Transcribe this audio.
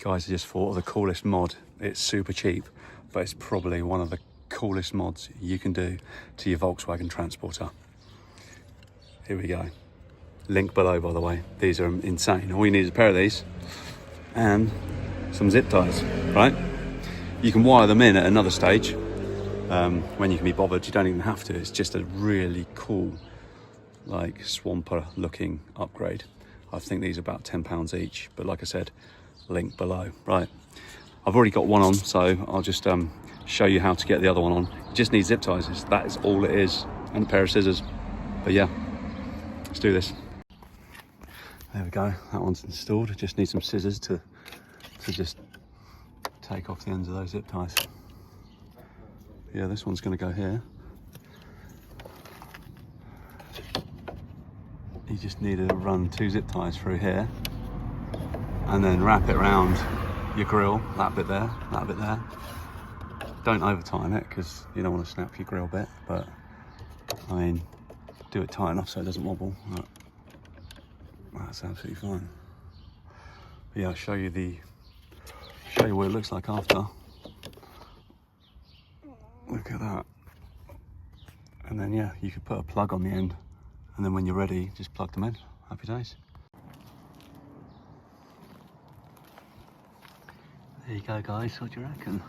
Guys, I just thought of the coolest mod. It's super cheap, but it's probably one of the coolest mods you can do to your Volkswagen Transporter. Here we go. Link below, by the way. These are insane. All you need is a pair of these and some zip ties, right? You can wire them in at another stage when you can be bothered. You don't even have to. It's just a really cool, like, Swamper looking upgrade. I think these are about £10 each, but like I said, link below. Right, I've already got one on, so I'll just show you how to get the other one on. You just need zip ties. That is all it is, and a pair of scissors. But yeah, let's do this. There we go, that one's installed. I just need some scissors to just take off the ends of those zip ties. Yeah, this one's going to go here. You just need to run 2 zip ties through here and then wrap it around your grill, that bit there, that bit there. Don't over tighten it because you don't want to snap your grill bit, but I mean, do it tight enough so it doesn't wobble. That's absolutely fine. But yeah, I'll show you what it looks like after. Look at that. And then yeah, you could put a plug on the end, and then when you're ready, just plug them in. Happy days. There you go, guys. What do you reckon?